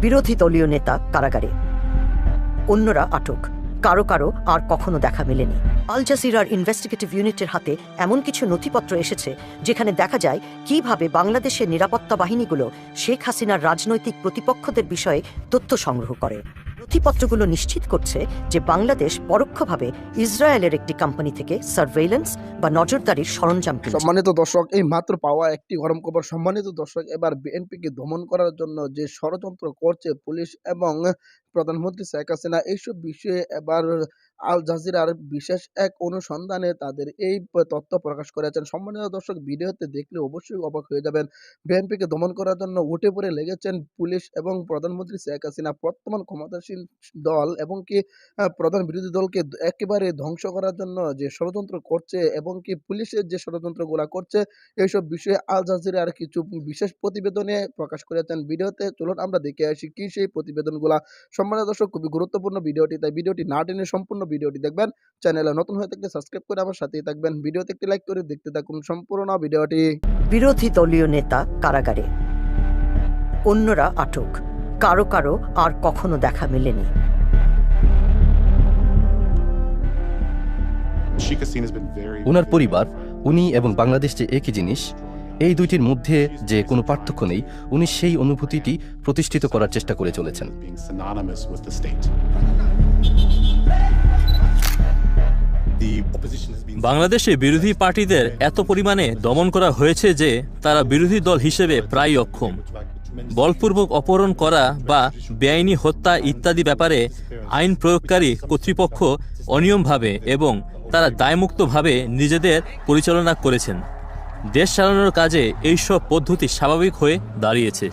বিরোধী দলীয় নেতা কারাগারে, অন্যরা আটক, কারো কারো আর কখনো দেখা মেলেনি। আল জাজিরার ইনভেস্টিগেটিভ ইউনিটের হাতে এমন কিছু নথিপত্র এসেছে যেখানে দেখা যায় কিভাবে বাংলাদেশের নিরাপত্তা বাহিনীগুলো শেখ হাসিনার রাজনৈতিক প্রতিপক্ষদের বিষয়ে তথ্য সংগ্রহ করে। নথিপত্রগুলো নিশ্চিত করছে যে বাংলাদেশ পরোক্ষভাবে ইসরায়েলের একটি কোম্পানি থেকে সার্ভেইলেন্স বা নজরদারির সরঞ্জাম কিনছে। সম্মানিত দর্শক, এই মাত্র পাওয়া একটি গরম খবর। সম্মানিত দর্শক, এবার বিএনপিকে দমন করার জন্য যে ষড়যন্ত্র করছে পুলিশ এবং প্রধানমন্ত্রী শেখ হাসিনা, এইসব বিষয়ে এবার আল জাজিরার বিশেষ এক অনুসন্ধানে তাদের এই তথ্য প্রকাশ করেছেন। সম্মানিত দর্শক, ভিডিওতে দেখলে অবশ্যই অবাক হয়ে যাবেন। বিএনপিকে দমন করার জন্য উঠে পড়ে লেগেছেন পুলিশ এবং প্রধানমন্ত্রী শেখ হাসিনা। বর্তমান ক্ষমতাসীন দল এবং কি প্রধান বিরোধী দলকে একেবারে ধ্বংস করার জন্য যে ষড়যন্ত্র করছে এবং কি পুলিশের যে ষড়যন্ত্রগুলা করছে, এইসব বিষয়ে আল জাজিরার কিছু বিশেষ প্রতিবেদনে প্রকাশ করেছেন। ভিডিওতে চলুন আমরা দেখে আসি কি সেই প্রতিবেদনগুলা। সম্মানিত দর্শক, খুবই গুরুত্বপূর্ণ ভিডিওটি, তাই ভিডিওটি না টেনে সম্পূর্ণ ভিডিওটি দেখবেন। চ্যানেলে নতুন হয়ে থাকলে সাবস্ক্রাইব করে আমার সাথেই থাকবেন। ভিডিওতে একটি লাইক করে দেখতে থাকুন সম্পূর্ণ ভিডিওটি। বিরোধী দলীয় নেতা কারাগারে, অন্যরা আটক, কারো কারো আর কখনো দেখা মেলেনি। ওনার পরিবার, উনি এবং বাংলাদেশ যে একই জিনিস, এই দুইটির মধ্যে যে কোনো পার্থক্য নেই, উনি সেই অনুভূতিটি প্রতিষ্ঠিত করার চেষ্টা করে চলেছেন। বাংলাদেশে বিরোধী পার্টিদের এত পরিমাণে দমন করা হয়েছে যে তারা বিরোধী দল হিসেবে প্রায় অক্ষম। বলপূর্বক অপহরণ করা বা বেআইনি হত্যা ইত্যাদি ব্যাপারে আইন প্রয়োগকারী কর্তৃপক্ষ অনিয়মভাবে এবং তারা দায়মুক্তভাবে নিজেদের পরিচালনা করেছেন। দেশ চালানোর কাজে এইসব পদ্ধতি স্বাভাবিক হয়ে দাঁড়িয়েছে।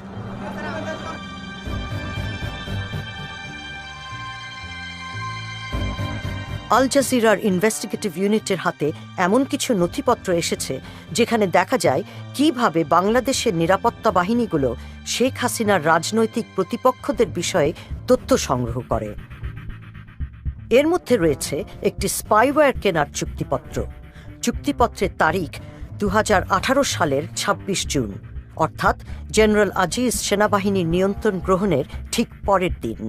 আল জাজিরার ইনভেস্টিগেটিভ ইউনিটের হাতে এমন কিছু নথিপত্র এসেছে যেখানে দেখা যায় কিভাবে বাংলাদেশের নিরাপত্তা বাহিনীগুলো শেখ হাসিনার রাজনৈতিক প্রতিপক্ষদের বিষয়ে তথ্য সংগ্রহ করে। এর মধ্যে রয়েছে একটি স্পাইওয়্যার কেনার চুক্তিপত্র। চুক্তিপত্রের তারিখ 2018 সালের 26 জুন, অর্থাৎ জেনারেল আজিজ সেনাবাহিনীর নিয়ন্ত্রণ গ্রহণের ঠিক পরের দিন।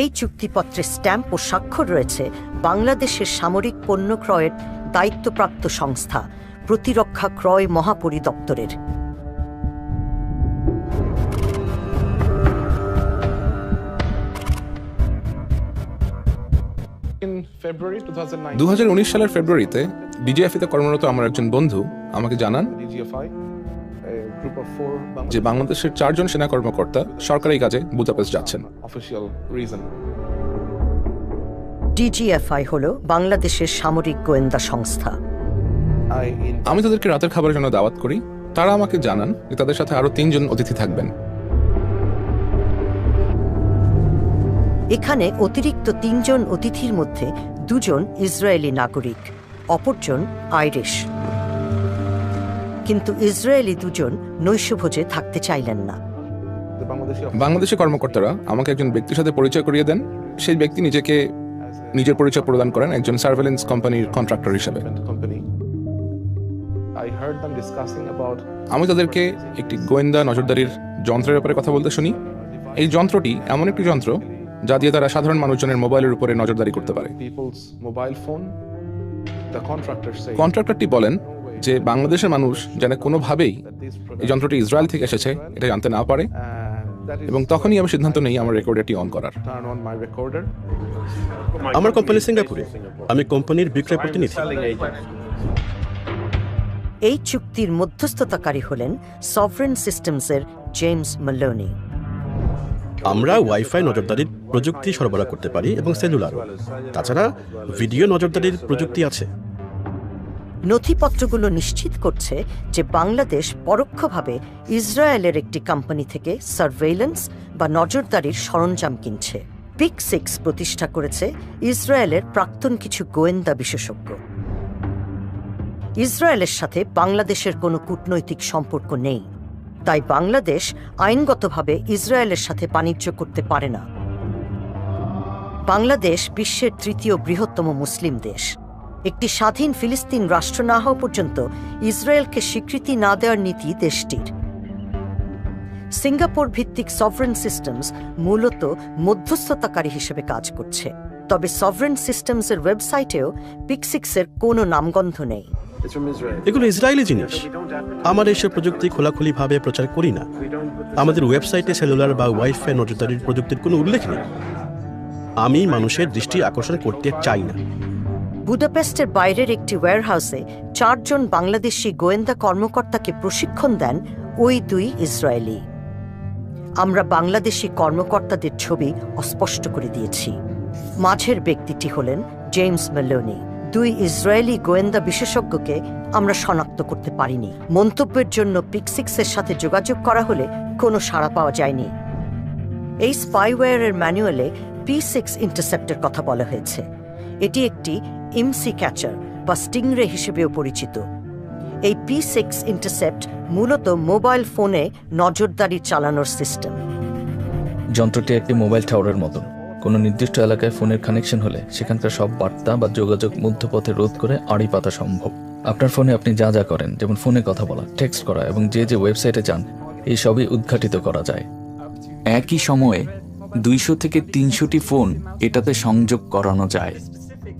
এই চুক্তিপত্রে স্ট্যাম্প ও স্বাক্ষর রয়েছে বাংলাদেশের সামরিক পণ্য ক্রয়ের দায়িত্বপ্রাপ্ত সংস্থা প্রতিরক্ষা ক্রয় মহাপরিদপ্তরের। সালের ফেব্রুয়ারিতে ডিজিএফআই-তে কর্মরত আমার একজন বন্ধু আমাকে জানান যে বাংলাদেশের 4 জন সেনা কর্মকর্তা সরকারি কাজে বুদাপেস্ট যাচ্ছেন। ডিজিএফআই হল বাংলাদেশের সামরিক গোয়েন্দা সংস্থা। আমি তাদেরকে রাতের খাবারের জন্য দাওয়াত করি। তারা আমাকে জানান যে তাদের সাথে আরো 3 জন অতিথি থাকবেন। এখানে অতিরিক্ত 3 জন অতিথির মধ্যে 2 জন ইসরায়েলি নাগরিক, অপরজন আইরিশ। কিন্তু ইসরায়েলি 2 জন নৈশভোজে থাকতে চাইলেন না। বাংলাদেশি কর্মকর্তারা আমাকে একজন ব্যক্তির সাথে পরিচয় করিয়ে দেন। সেই ব্যক্তি নিজের পরিচয় প্রদান করেন একজন সার্ভেলেন্স কোম্পানির কন্ট্রাক্টর হিসেবে। আমি তাদেরকে একটি গোয়েন্দা নজরদারির যন্ত্রের ব্যাপারে কথা বলতে শুনি। এই যন্ত্রটি এমন একটি যন্ত্র যা দিয়ে তারা সাধারণ মানুষজনের মোবাইলের উপরে নজরদারি করতে পারে। কন্ট্রাক্টরটি বলেন যে বাংলাদেশের মানুষ যেন কোনোভাবেই এই যন্ত্রটি ইসরায়েল থেকে এসেছে এটা জানতে না পারে, এবং তখনই আমি সিদ্ধান্ত নেই আমার রেকর্ডারটি অন করার। আমার কোম্পানি সিঙ্গাপুরে, আমি কোম্পানির বিক্রয় প্রতিনিধি। এই চুক্তির মধ্যস্থতাকারী হলেন সভরেন সিস্টেমসের জেমস ম্যালোনি। আমরা ওয়াইফাই নজরদারির প্রযুক্তি সরবরাহ করতে পারি এবং সেলুলারও। তাছাড়া ভিডিও নজরদারির প্রযুক্তি আছে। নথিপত্রগুলো নিশ্চিত করছে যে বাংলাদেশ পরোক্ষভাবে ইসরায়েলের একটি কোম্পানি থেকে সার্ভেইলেন্স বা নজরদারির সরঞ্জাম কিনছে। পিক 6 প্রতিষ্ঠা করেছে ইসরায়েলের প্রাক্তন কিছু গোয়েন্দা বিশেষজ্ঞ। ইসরায়েলের সাথে বাংলাদেশের কোনো কূটনৈতিক সম্পর্ক নেই, তাই বাংলাদেশ আইনগতভাবে ইসরায়েলের সাথে বাণিজ্য করতে পারে না। বাংলাদেশ বিশ্বের 3য় বৃহত্তম মুসলিম দেশ। একটি স্বাধীন ফিলিস্তিন রাষ্ট্র না হওয়া পর্যন্ত ইসরায়েলকে স্বীকৃতি না দেওয়ার নীতি দেশটির। সিঙ্গাপুর ভিত্তিক সভরেন সিস্টেমস মূলত মধ্যস্থতাকারী হিসেবে কাজ করছে, তবে সভরেন সিস্টেমসের ওয়েবসাইটেও পিক্সিক্সের কোনো নামগন্ধ নেই। এগুলো ইসরায়েলি জিনিস। আমার এইসব প্রযুক্তি খোলাখুলিভাবে প্রচার করি না। আমাদের ওয়েবসাইটে সেলুলার বা ওয়াইফাই নজরদারির প্রযুক্তির কোনো উল্লেখ নেই। আমি মানুষের দৃষ্টি আকর্ষণ করতে চাই না। বুদাপেস্টের বাইরের একটি ওয়্যারহাউসে 4 জন বাংলাদেশি গোয়েন্দা কর্মকর্তাকে প্রশিক্ষণ দেন ওই 2 ইসরায়েলি। আমরা বাংলাদেশি কর্মকর্তাদের ছবি অস্পষ্ট করে দিয়েছি। মাঝের ব্যক্তিটি হলেন জেমস মেলোনি। 2 ইসরায়েলি গোয়েন্দা বিশেষজ্ঞকে আমরা শনাক্ত করতে পারিনি। মন্তব্যের জন্য পিক্সিক্সের সাথে যোগাযোগ করা হলে কোনো সাড়া পাওয়া যায়নি। এই স্পাইওয়্যারের ম্যানুয়ালে P6 ইন্টারসেপ্টের কথা বলা হয়েছে। এটি একটি ইমসি ক্যাচার বা স্টিংরে হিসেবেও পরিচিত। এই P6 ইন্টারসেপ্ট মূলত মোবাইল ফোনে নজরদারি চালানোর সিস্টেম। যন্ত্রটি একটি মোবাইল টাওয়ারের মতন। কোনো নির্দিষ্ট এলাকায় ফোনের কানেকশন হলে সেখানকার সব বার্তা বা যোগাযোগ মধ্যপথে রোধ করে আড়ি পাতা সম্ভব। আপনার ফোনে আপনি যা যা করেন, যেমন ফোনে কথা বলা, টেক্সট করা এবং যে যে ওয়েবসাইটে যান, এই সবই উদ্ঘাটিত করা যায়। একই সময়ে 200 থেকে 300টি ফোন এটাতে সংযোগ করানো যায়।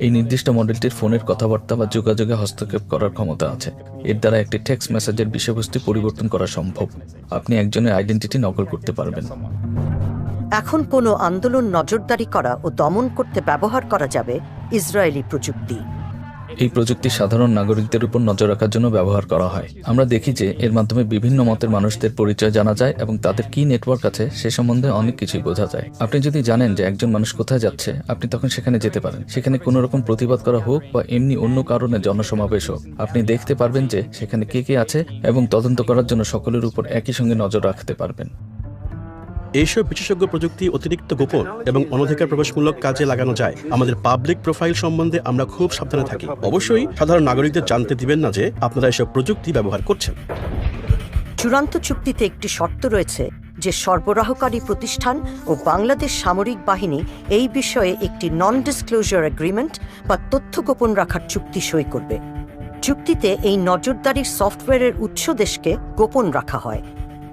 এই নির্দিষ্ট মডেলটির ফোনের কথাবার্তা বা যোগাযোগে হস্তক্ষেপ করার ক্ষমতা আছে। এর দ্বারা একটি টেক্সট মেসেজের বিষয়বস্তু পরিবর্তন করা সম্ভব। আপনি একজনের আইডেন্টিটি নকল করতে পারবেন। এখন কোনো আন্দোলন নজরদারি করা ও দমন করতে ব্যবহার করা যাবে ইসরায়েলি প্রযুক্তি। এই প্রযুক্তি সাধারণ নাগরিকদের উপর নজর রাখার জন্য ব্যবহার করা হয়। আমরা দেখি যে এর মাধ্যমে বিভিন্ন মতের মানুষদের পরিচয় জানা যায় এবং তাদের কি নেটওয়ার্ক আছে সে সম্বন্ধে অনেক কিছুই বোঝা যায়। আপনি যদি জানেন যে একজন মানুষ কোথায় যাচ্ছে, আপনি তখন সেখানে যেতে পারেন। সেখানে কোনো রকম প্রতিবাদ করা হোক বা এমনি অন্য কারণে জনসমাবেশ হোক, আপনি দেখতে পারবেন যে সেখানে কে কে আছে এবং তদন্ত করার জন্য সকলের উপর একই সঙ্গে নজর রাখতে পারবেন। এইসব বিশেষজ্ঞ প্রযুক্তি অতিরিক্ত গোপন এবং অনধিকার প্রবেশমূলক কাজে লাগানো যায়। আমাদের পাবলিক প্রোফাইল সম্বন্ধে আমরা খুব সাবধানে থাকি। অবশ্যই সাধারণ নাগরিকদের জানতে দিবেন না যে আপনারা এসব প্রযুক্তি ব্যবহার করছেন। চূড়ান্ত চুক্তিতে একটি শর্ত রয়েছে যে সরবরাহকারী প্রতিষ্ঠান ও বাংলাদেশ সামরিক বাহিনী এই বিষয়ে একটি নন ডিসক্লোজার এগ্রিমেন্ট বা তথ্য গোপন রাখার চুক্তি সই করবে। চুক্তিতে এই নজরদারির সফটওয়্যারের উৎস দেশকে গোপন রাখা হয়।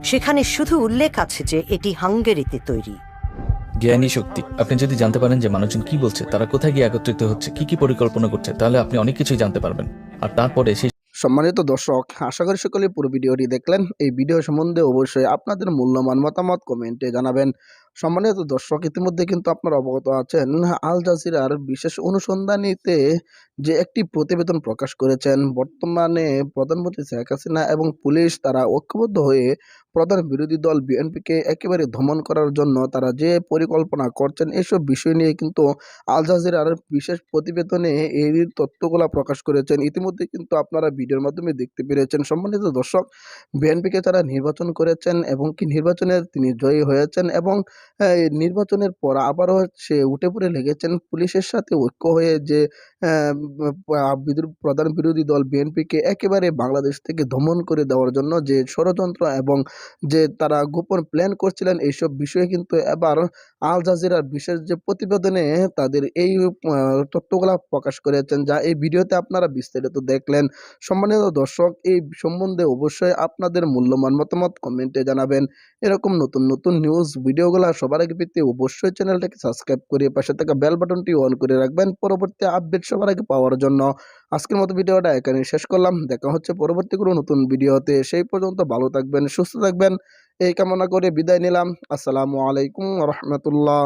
সেখানে শুধু উল্লেখ আছে যে এটি হাঙ্গেরিতে তৈরি। জ্ঞানী শক্তি। আপনি যদি জানতে পারেন যে মানুষজন কি বলছে, তারা কোথায় গিয়ে একত্রিত হচ্ছে, কি কি পরিকল্পনা করছে, তাহলে আপনি অনেক কিছুই জানতে পারবেন। আর তারপরে সেই সম্মানিত দর্শক, আশা করি সকলে পুরো ভিডিওটি দেখলেন। এই ভিডিও সম্বন্ধে অবশ্যই আপনাদের মূল্যবান মতামত কমেন্টে জানাবেন। সম্মানিত দর্শক, ইতিমধ্যে কিন্তু আপনারা অবগত আছেন আল জাজিরার বিশেষ অনুসন্ধানীতে যে একটি প্রতিবেদন প্রকাশ করেছেন, বর্তমানে প্রধানমন্ত্রী শেখ হাসিনা এবং পুলিশ তারা ঐক্যবদ্ধ হয়ে প্রধান বিরোধী দল বিএনপিকে একেবারে দমন করার জন্য তারা যে পরিকল্পনা করছেন, এসব বিষয় নিয়ে কিন্তু আল জাজিরার বিশেষ প্রতিবেদনে এই তথ্যগুলা প্রকাশ করেছেন। ইতিমধ্যে কিন্তু আপনারা ভিডিওর মাধ্যমে দেখতে পেরেছেন। সম্মানিত দর্শক, বিএনপিকে তারা নির্বাচন করেছেন এবং কি নির্বাচনে তিনি জয়ী হয়েছেন এবং নির্বাচনের পর আবারও সে উঠে পড়ে লেগেছেন পুলিশের সাথে ঐক্য হয়ে যে প্রধান বিরোধী দল বিএনপিকে একেবারে বাংলাদেশ থেকে দমন করে দেওয়ার জন্য যে ষড়যন্ত্র এবং যে তারা গোপন প্ল্যান করছিলেন, এইসব বিষয়ে কিন্তু এবার আল জাজিরার বিশেষ যে প্রতিবেদনে তাদের এই তথ্যগুলা প্রকাশ করেছেন, যা এই ভিডিওতে আপনারা বিস্তারিত দেখলেন। সম্মানিত দর্শক, এই সম্বন্ধে অবশ্যই আপনাদের মূল্যবান মতামত কমেন্টে জানাবেন। এরকম নতুন নতুন নিউজ ভিডিওগুলো সবার আগে পেতে অবশ্যই চ্যানেলটাকে সাবস্ক্রাইব করে পাশে থাকা বেল বাটনটি অন করে রাখবেন পরবর্তী আপডেট সবার আগে পাওয়ার জন্য। আজকের মতো ভিডিওটা এখানে শেষ করলাম। দেখা হচ্ছে পরবর্তী কোনো নতুন ভিডিওতে। সেই পর্যন্ত ভালো থাকবেন, সুস্থ থাকবেন, এই কামনা করে বিদায় নিলাম। আসসালামু আলাইকুম ওয়া রাহমাতুল্লাহ।